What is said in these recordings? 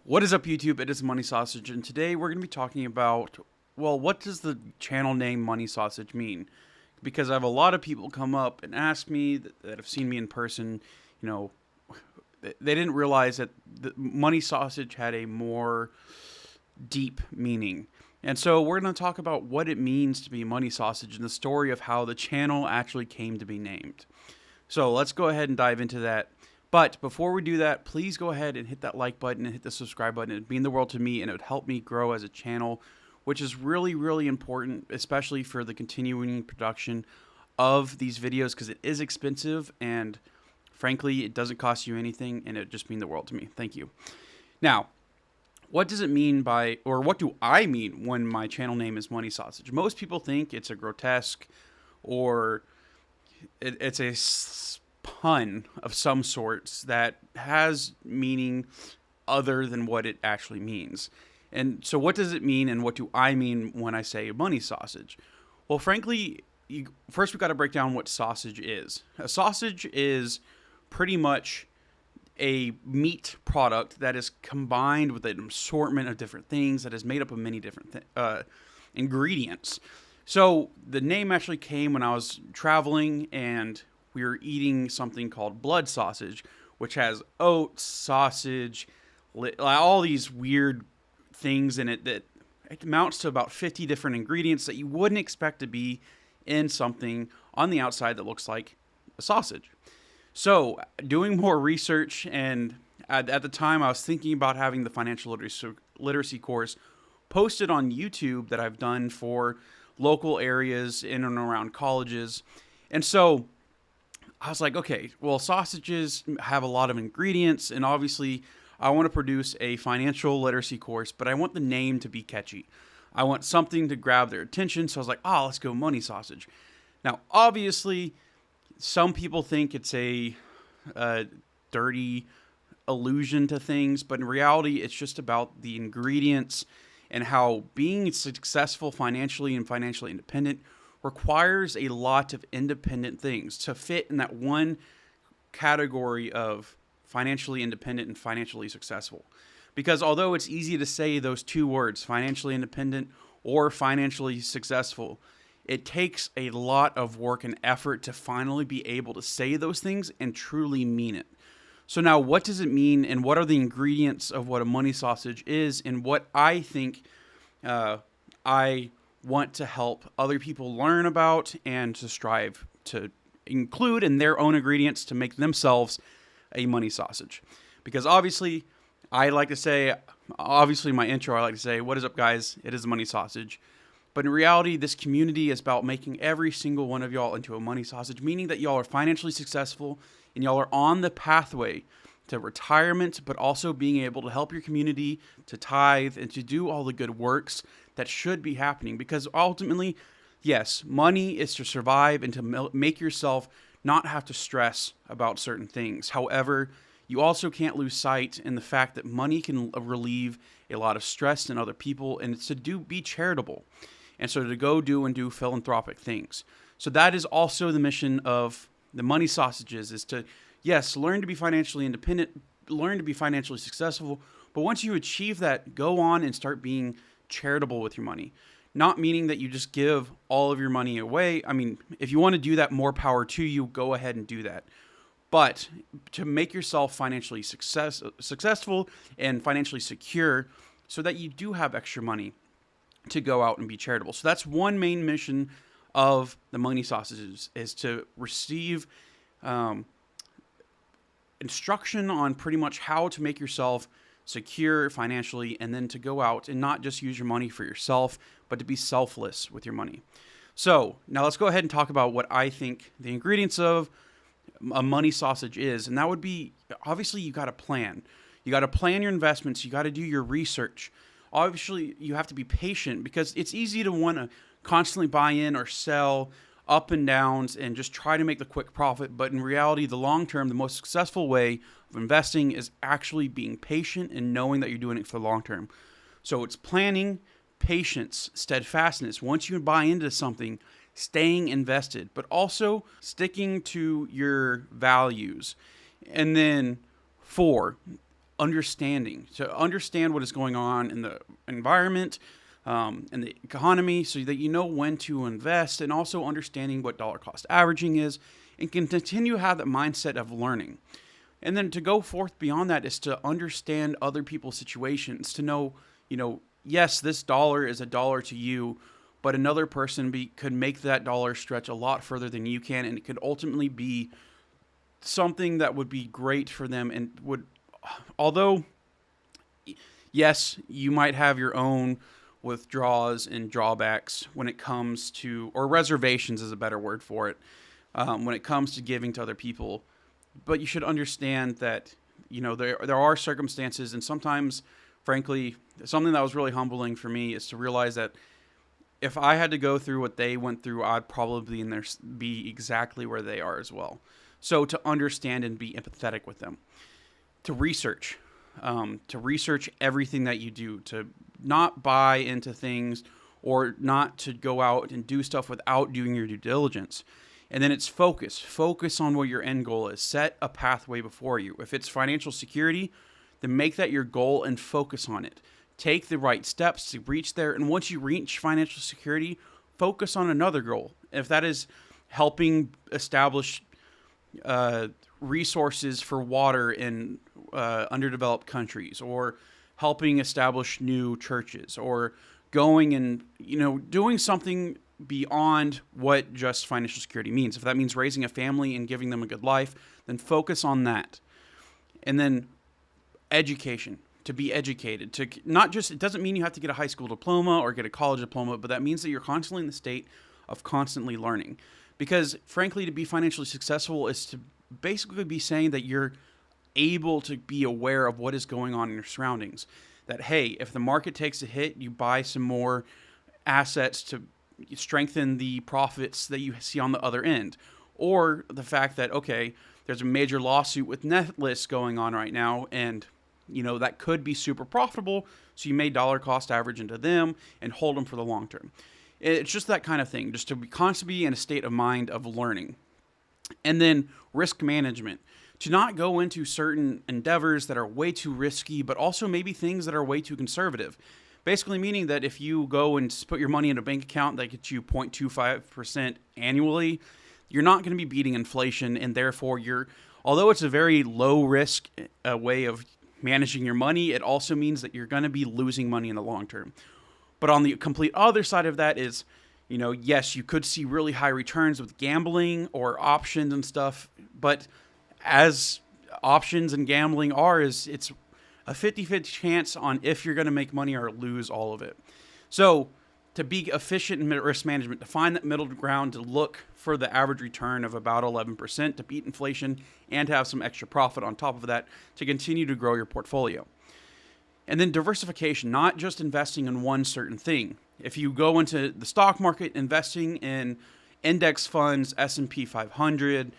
What is up, YouTube? It is Money Sausage, and today we're going to be talking about, well, what does the channel name Money Sausage mean? Because I have a lot of people come up and ask me that have seen me in person, you know, they didn't realize that the Money Sausage had a more deep meaning. And so we're going to talk about what it means to be Money Sausage and the story of how the channel actually came to be named. So let's go ahead and dive into that. But before we do that, please go ahead and hit that like button and hit the subscribe button. It would mean the world to me, and it would help me grow as a channel, which is really, really important, especially for the continuing production of these videos, because it is expensive, and frankly, it doesn't cost you anything, and it would just mean the world to me. Thank you. Now, what does it mean by, or what do I mean when my channel name is Money Sausage? Most people think it's a grotesque or it's a pun of some sorts that has meaning other than what it actually means. And so what does it mean, and what do I mean when I say Money Sausage? Well, frankly, first we've got to break down what sausage is. A sausage is pretty much a meat product that is combined with an assortment of different things that is made up of many different ingredients. So the name actually came when I was traveling and we were eating something called blood sausage, which has oats, sausage, all these weird things in it that it amounts to about 50 different ingredients that you wouldn't expect to be in something on the outside that looks like a sausage. So doing more research, and at the time I was thinking about having the financial literacy course posted on YouTube that I've done for local areas in and around colleges. And so I was like, okay, well, sausages have a lot of ingredients, and obviously I want to produce a financial literacy course, but I want the name to be catchy. I want something to grab their attention, so I was like, let's go Money Sausage. Now, obviously, some people think it's a dirty allusion to things, but in reality, it's just about the ingredients and how being successful financially and financially independent requires a lot of independent things to fit in that one category of financially independent and financially successful. Because although it's easy to say those two words, financially independent or financially successful, it takes a lot of work and effort to finally be able to say those things and truly mean it. So now, what does it mean, and what are the ingredients of what a money sausage is, and what I think I want to help other people learn about and to strive to include in their own ingredients to make themselves a money sausage. Because obviously, I like to say, my intro, I like to say, what is up, guys? It is a money sausage. But in reality, this community is about making every single one of y'all into a money sausage, meaning that y'all are financially successful and y'all are on the pathway to retirement, but also being able to help your community to tithe and to do all the good works that should be happening. Because ultimately, yes, money is to survive and to make yourself not have to stress about certain things. However, you also can't lose sight in the fact that money can relieve a lot of stress in other people, and it's to be charitable. And so to go do and do philanthropic things. So that is also the mission of the Money Sausages, is to, yes, learn to be financially independent, learn to be financially successful, but once you achieve that, go on and start being charitable with your money. Not meaning that you just give all of your money away. I mean, if you want to do that, more power to you, go ahead and do that. But to make yourself financially successful and financially secure so that you do have extra money to go out and be charitable. So that's one main mission of the Money Sausages, is to receive instruction on pretty much how to make yourself secure financially, and then to go out and not just use your money for yourself, but to be selfless with your money. So now let's go ahead and talk about what I think the ingredients of a money sausage is. And that would be, obviously, you got to plan. You got to plan your investments. You got to do your research. Obviously, you have to be patient, because it's easy to want to constantly buy in or sell up and downs and just try to make the quick profit. But in reality, the long term, the most successful way of investing is actually being patient and knowing that you're doing it for the long term. So it's planning, patience, steadfastness. Once you buy into something, staying invested, but also sticking to your values. And then 4, understanding, to understand what is going on in the environment and the economy, so that you know when to invest, and also understanding what dollar cost averaging is, and can continue to have that mindset of learning. And then to go forth beyond that is to understand other people's situations, to know, yes, this dollar is a dollar to you, but another person could make that dollar stretch a lot further than you can, and it could ultimately be something that would be great for them, and although, yes, you might have your own withdrawals and drawbacks when it comes to, or reservations is a better word for it, when it comes to giving to other people. But you should understand that, there are circumstances, and sometimes, frankly, something that was really humbling for me is to realize that if I had to go through what they went through, I'd probably be exactly where they are as well. So to understand and be empathetic with them, to research everything that you do, to not buy into things, or not to go out and do stuff without doing your due diligence. And then it's focus on what your end goal is. Set a pathway before you. If it's financial security, then make that your goal and focus on it. Take the right steps to reach there. And once you reach financial security, focus on another goal. If that is helping establish resources for water in underdeveloped countries, or helping establish new churches, or going and doing something beyond what just financial security means. If that means raising a family and giving them a good life, then focus on that. And then education, to be educated, to not just, it doesn't mean you have to get a high school diploma or get a college diploma, but that means that you're constantly in the state of constantly learning. Because frankly, to be financially successful is to basically be saying that you're able to be aware of what is going on in your surroundings. That, hey, if the market takes a hit, you buy some more assets to strengthen the profits that you see on the other end. Or the fact that, okay, there's a major lawsuit with Netlist going on right now, and that could be super profitable, so you may dollar cost average into them and hold them for the long term. It's just that kind of thing, just to constantly be in a state of mind of learning. And then risk management, to not go into certain endeavors that are way too risky, but also maybe things that are way too conservative. Basically meaning that if you go and put your money in a bank account that gets you 0.25% annually, you're not going to be beating inflation, and therefore although it's a very low risk way of managing your money, it also means that you're going to be losing money in the long term. But on the complete other side of that is, yes, you could see really high returns with gambling or options and stuff, but as options and gambling it's a 50-50 chance on if you're going to make money or lose all of it. So to be efficient in risk management, to find that middle ground, to look for the average return of about 11%, to beat inflation and to have some extra profit on top of that to continue to grow your portfolio. And then diversification, not just investing in one certain thing. If you go into the stock market, investing in index funds, S&P 500,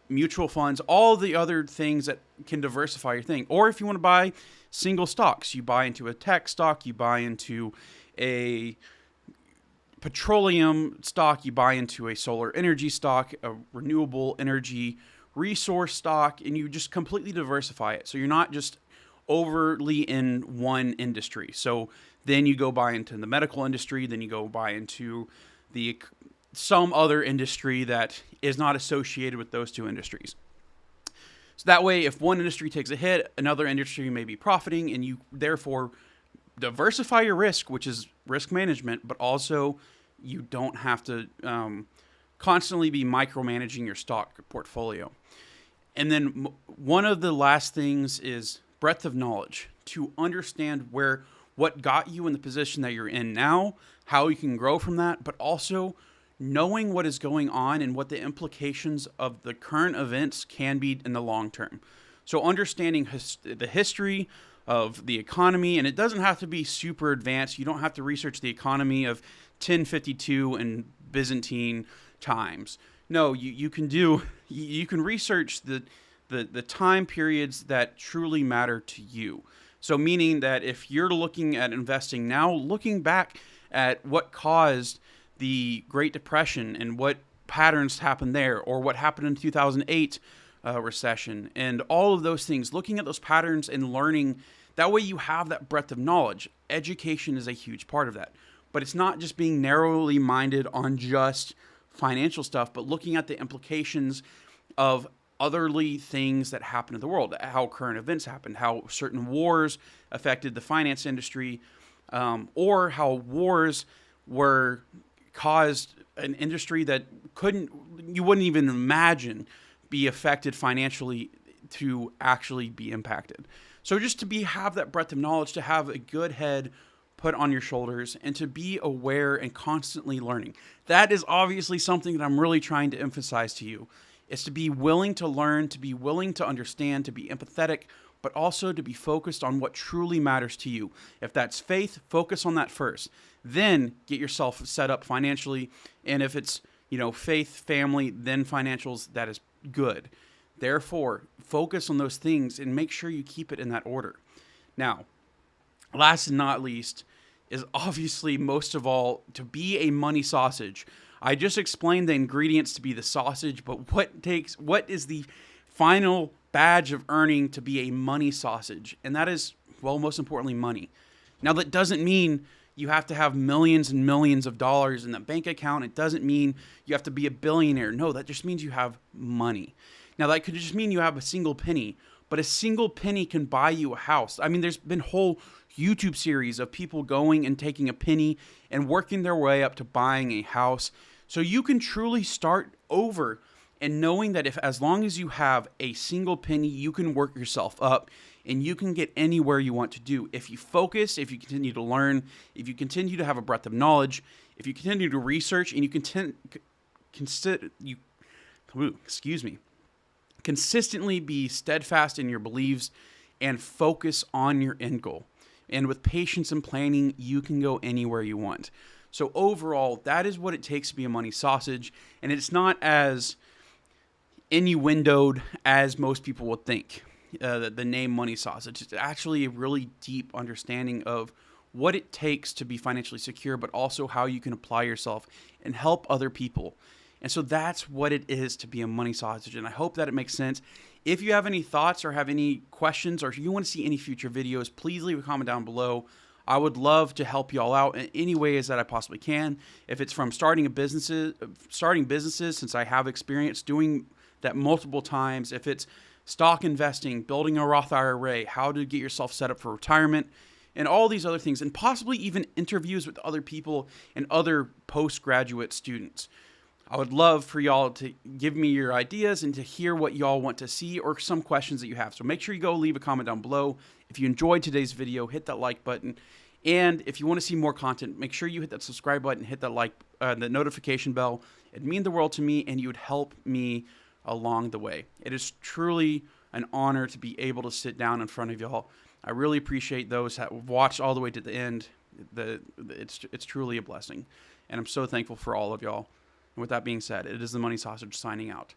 mutual funds, all the other things that can diversify your thing. Or if you want to buy single stocks, you buy into a tech stock, you buy into a petroleum stock, you buy into a solar energy stock, a renewable energy resource stock, and you just completely diversify it. So you're not just overly in one industry. So then you go buy into the medical industry, then you go buy into some other industry that is not associated with those two industries. So that way, if one industry takes a hit, another industry may be profiting, and you therefore diversify your risk, which is risk management, but also you don't have to constantly be micromanaging your stock portfolio. And then one of the last things is breadth of knowledge, to understand what got you in the position that you're in now, how you can grow from that, but also knowing what is going on and what the implications of the current events can be in the long term. So understanding the history of the economy, and it doesn't have to be super advanced. You don't have to research the economy of 1052 and Byzantine times. No, you can research the time periods that truly matter to you. So meaning that if you're looking at investing now, looking back at what caused the Great Depression and what patterns happened there, or what happened in 2008 recession, and all of those things, looking at those patterns and learning. That way you have that breadth of knowledge. Education is a huge part of that. But it's not just being narrowly minded on just financial stuff, but looking at the implications of otherly things that happen in the world, how current events happened, how certain wars affected the finance industry, or how wars were caused an industry that you wouldn't even imagine be affected financially to actually be impacted. So just to have that breadth of knowledge, to have a good head put on your shoulders, and to be aware and constantly learning. That is obviously something that I'm really trying to emphasize to you, is to be willing to learn, to be willing to understand, to be empathetic, but also to be focused on what truly matters to you. If that's faith, focus on that first. Then get yourself set up financially. And if it's, faith, family, then financials, that is good. Therefore, focus on those things and make sure you keep it in that order. Now, last and not least is obviously most of all to be a money sausage. I just explained the ingredients to be the sausage, but what is the final badge of earning to be a money sausage? And that is, well, most importantly, money. Now, that doesn't mean you have to have millions and millions of dollars in the bank account. It doesn't mean you have to be a billionaire. No, that just means you have money. Now, that could just mean you have a single penny, but a single penny can buy you a house. I mean, there's been whole YouTube series of people going and taking a penny and working their way up to buying a house. So you can truly start over, and knowing that as long as you have a single penny, you can work yourself up and you can get anywhere you want to do. If you focus, if you continue to learn, if you continue to have a breadth of knowledge, if you continue to research, and you consistently be steadfast in your beliefs and focus on your end goal. And with patience and planning, you can go anywhere you want. So overall, that is what it takes to be a money sausage. And it's not as innuendoed as most people would think, the name money sausage. It's actually a really deep understanding of what it takes to be financially secure, but also how you can apply yourself and help other people. And so that's what it is to be a money sausage. And I hope that it makes sense. If you have any thoughts or have any questions, or if you want to see any future videos, please leave a comment down below. I would love to help you all out in any ways that I possibly can. If it's from starting businesses, since I have experience doing that multiple times. If it's stock investing, building a Roth IRA, how to get yourself set up for retirement, and all these other things, and possibly even interviews with other people and other postgraduate students. I would love for y'all to give me your ideas and to hear what y'all want to see or some questions that you have. So make sure you go leave a comment down below. If you enjoyed today's video, hit that like button. And if you want to see more content, make sure you hit that subscribe button, hit that the notification bell. It'd mean the world to me, and you would help me along the way. It is truly an honor to be able to sit down in front of y'all. I really appreciate those that watched all the way to the end. It's truly a blessing. And I'm so thankful for all of y'all. And with that being said, it is the Money Sausage signing out.